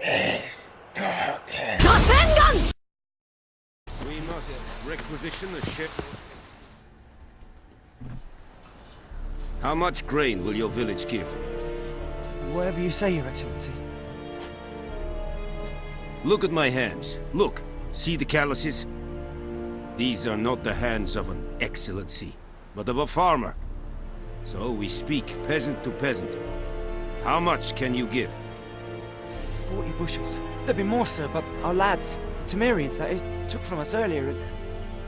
Ishkoten. We must requisition a ship. How much grain will your village give? Whatever you say, Your Excellency. Look at my hands. Look. See the calluses? These are not the hands of an excellency, but of a farmer. So we speak peasant to peasant. How much can you give? 40 bushels. There'd be more, sir, but our lads, the Temerians, that is, took from us earlier.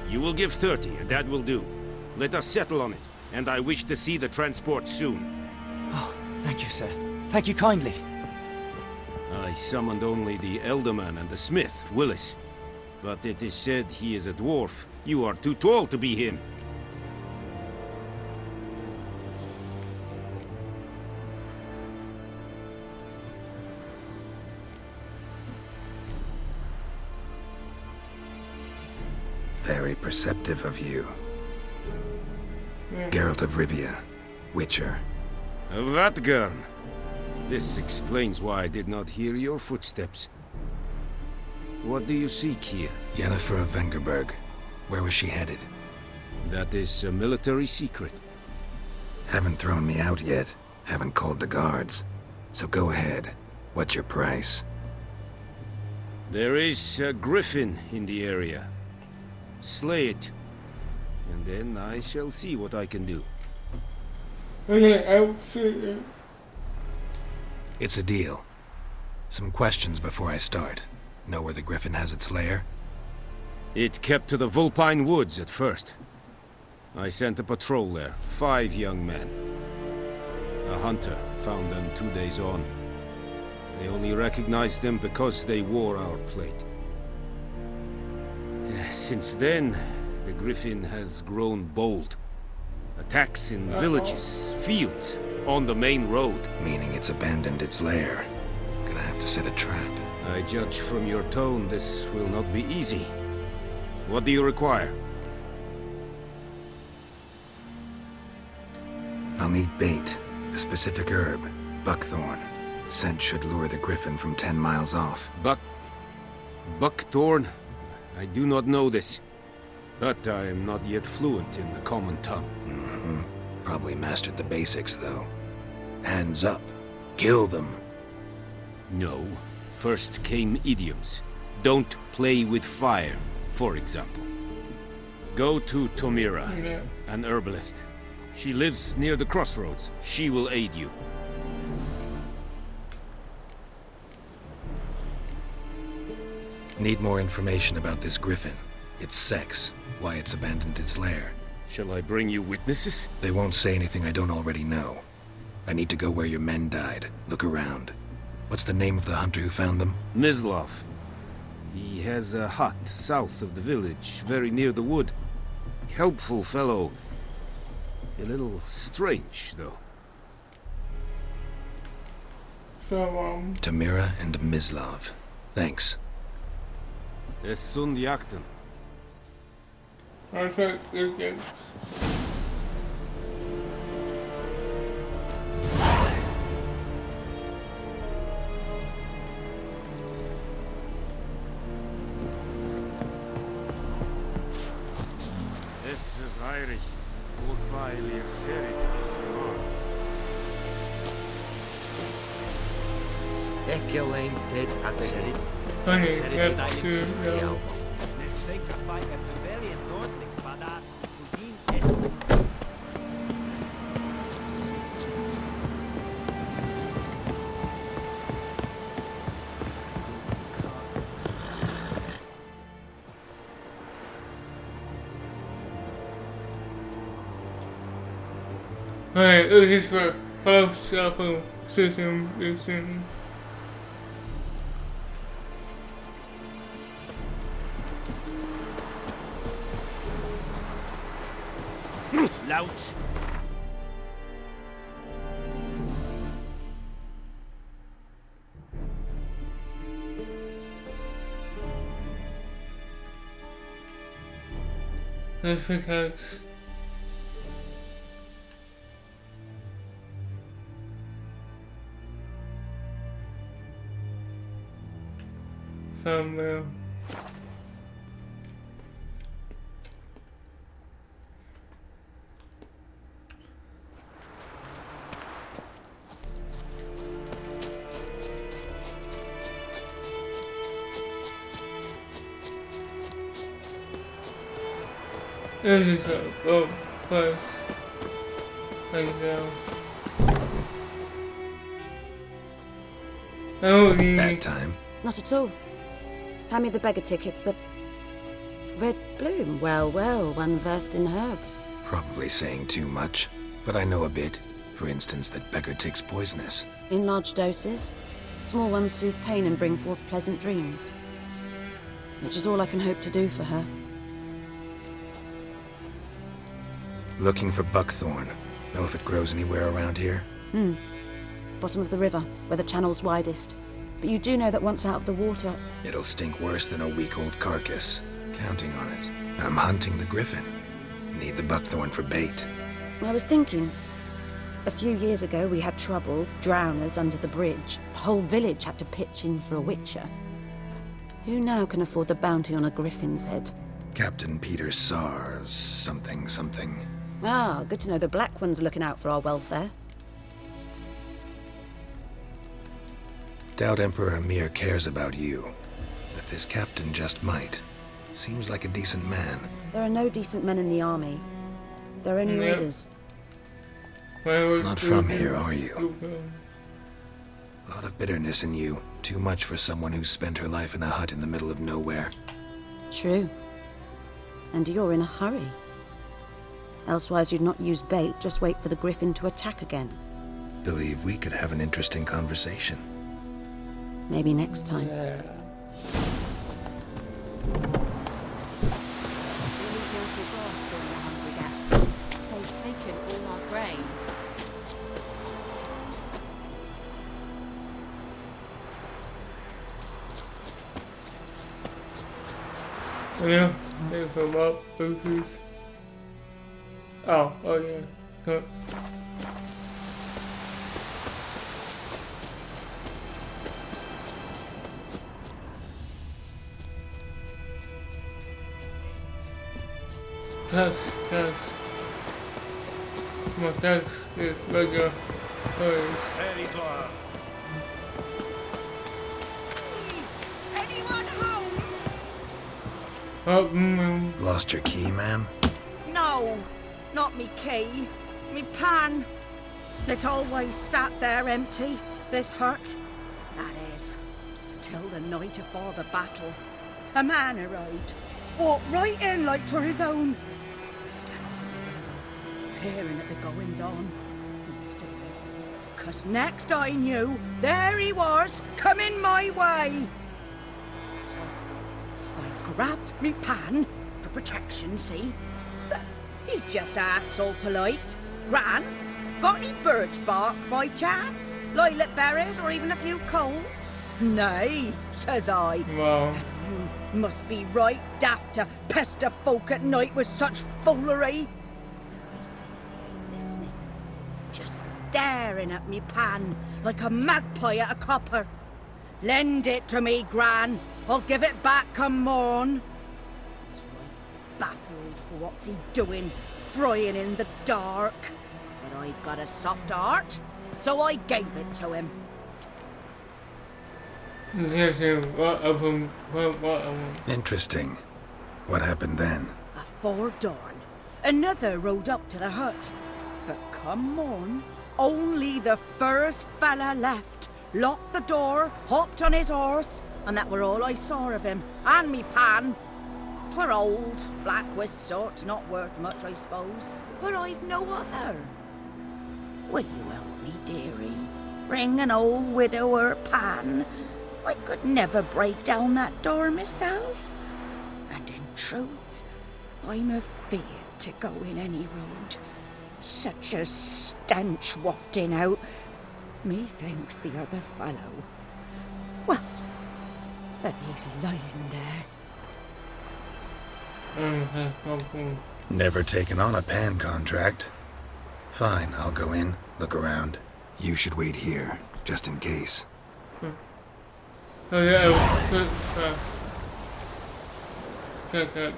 You will give 30, and that will do. Let us settle on it, and I wish to see the transport soon. Oh, thank you, sir. Thank you kindly. I summoned only the Elderman and the smith, Willis. But it is said he is a dwarf. You are too tall to be him. Very perceptive of you. Geralt of Rivia, Witcher. Vatgern. This explains why I did not hear your footsteps. What do you seek here? Yennefer of Vengerberg. Where was she headed? That is a military secret. Haven't thrown me out yet. Haven't called the guards. So go ahead. What's your price? There is a griffin in the area. Slay it. And then I shall see what I can do. Okay, I'll see you. It's a deal. Some questions before I start. Know where the griffin has its lair? It kept to the Vulpine Woods at first. I sent a patrol there, 5 young men. A hunter found them 2 days on. They only recognized them because they wore our plate. Since then, the griffin has grown bold. Attacks in villages, fields, on the main road. Meaning it's abandoned its lair. Gonna have to set a trap. I judge from your tone this will not be easy. What do you require? I'll need bait. A specific herb. Buckthorn. Scent should lure the griffin from 10 miles off. Buckthorn? I do not know this. But I am not yet fluent in the common tongue. Probably mastered the basics, though. Hands up. Kill them. No. First came idioms. Don't play with fire, for example. Go to Tomira, an herbalist. She lives near the crossroads. She will aid you. Need more information about this griffin. Its sex, why it's abandoned its lair. Shall I bring you witnesses? They won't say anything I don't already know. I need to go where your men died. Look around. What's the name of the hunter who found them? Mislav. He has a hut south of the village, very near the wood. Helpful fellow. A little strange, though. So, Tamira and Mislav. Thanks. Es sunt jakten. I think it gets. Es verweirig. Goodbye, Lear Serik, is Ekkelijn dit Okay, Zet get het to stijl. Alright, this is for follow cell phone system. Lout. Electric house. Somewhere. This is a good place. Like that. Oh, Bad time. Not at all. Hand me the beggar tickets, the red bloom. Well, well, one versed in herbs. Probably saying too much, but I know a bit. For instance, that beggar tick's poisonous. In large doses. Small ones soothe pain and bring forth pleasant dreams. Which is all I can hope to do for her. Looking for buckthorn. Know if it grows anywhere around here? Bottom of the river, where the channel's widest. But you do know that once out of the water... It'll stink worse than a week-old carcass. Counting on it. I'm hunting the griffin. Need the buckthorn for bait. I was thinking... A few years ago we had trouble, drowners under the bridge. The whole village had to pitch in for a witcher. Who now can afford the bounty on a griffin's head? Captain Peter Sars, something. Ah, good to know the Black One's looking out for our welfare. Doubt Emperor Emir cares about you. But this captain just might. Seems like a decent man. There are no decent men in the army. They're only Yep. orders. Not from here, are you? A lot of bitterness in you. Too much for someone who's spent her life in a hut in the middle of nowhere. True. And you're in a hurry. Elsewise you'd not use bait, just wait for the griffin to attack again. Believe we could have an interesting conversation. Maybe next time. Yeah. They've taken all our grain. Yeah, they come up, booties. Oh yeah. Huh. Yes. My text is bigger. Very clear. Anyone home? Oh, Lost your key, ma'am? No, not me key. Me pan. It's always sat there empty, this hut. That is, till the night afore the battle. A man arrived, walked right in like 'twere his own. Standing in the window, peering at the goings-on. He must have been, 'cause next I knew, there he was, coming my way. So I grabbed me pan for protection, see? But he just asks all polite, Gran, got any birch bark by chance? Lilac berries or even a few coals? Nay, says I. wow. You must be right daft to pester folk at night with such foolery. But I sees he ain't listening, just staring at me pan like a magpie at a copper. Lend it to me, Gran. I'll give it back come morn. He's right baffled for what's he doing, frying in the dark. But I've got a soft heart, so I gave it to him. Interesting. What happened then? Afore dawn, another rode up to the hut. But come morn, only the first fella left, locked the door, hopped on his horse, and that were all I saw of him, and me pan. 'Twere old, black with sort, not worth much, I suppose, but I've no other. Will you help me, dearie? Bring an old widower pan. I could never break down that door myself. And in truth, I'm afeard to go in any road. Such a stench wafting out. Methinks the other fellow. Well, that he's lying there. Never taken on a pan contract. Fine, I'll go in, look around. You should wait here, just in case. Kijk.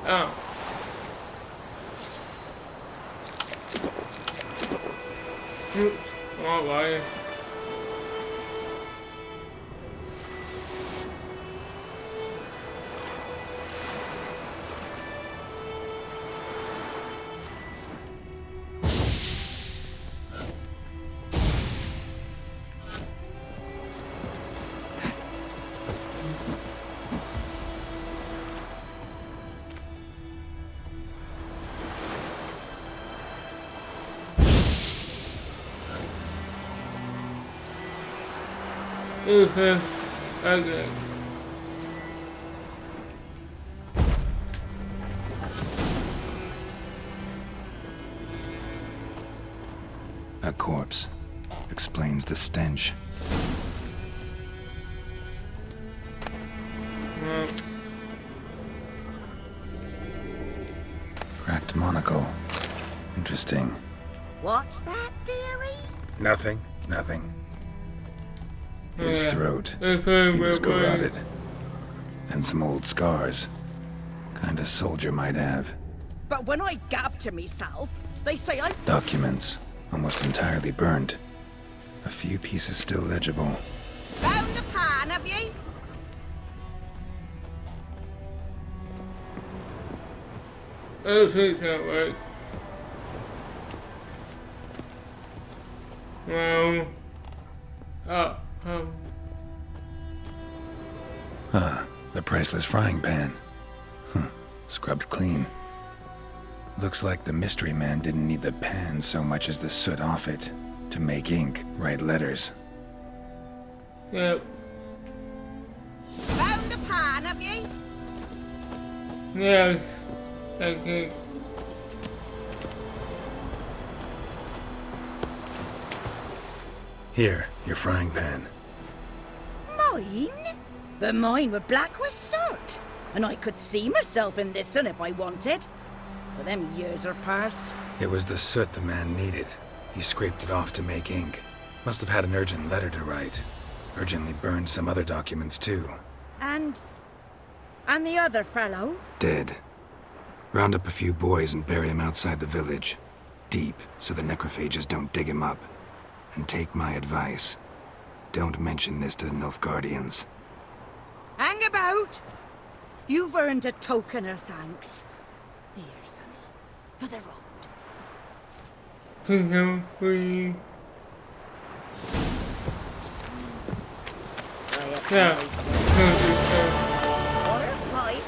Ah. Alright. Okay. A corpse. Explains the stench. Cracked monocle. Interesting. What's that, dearie? Nothing. His Yeah. throat. He Okay, was bye-bye. garroted. And some old scars. Kind of soldier might have. But when I gab to myself, they say I... Documents. Almost entirely burnt. A few pieces still legible. Found the pan, have ye? Oh, sweet, that work. Well, The priceless frying pan. Scrubbed clean. Looks like the mystery man didn't need the pan so much as the soot off it. To make ink, write letters. yep, Found the pan, have ye? yes, okay. Here, your frying pan. Mine? But mine were black with soot. And I could see myself in this one if I wanted. But them years are past. It was the soot the man needed. He scraped it off to make ink. Must have had an urgent letter to write. Urgently burned some other documents too. And the other fellow? Dead. Round up a few boys and bury him outside the village. Deep, so the necrophages don't dig him up. And take my advice. Don't mention this to the Nilfgaardians. Hang about! You've earned a token of thanks. Here, sonny, for the road. Please don't, please. Yeah. Water pipe.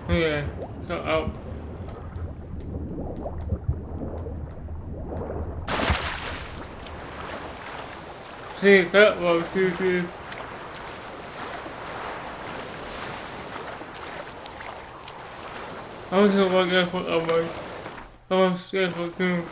Okay, so out. See, that was see. I was gonna walk out for a while. I was scared for too.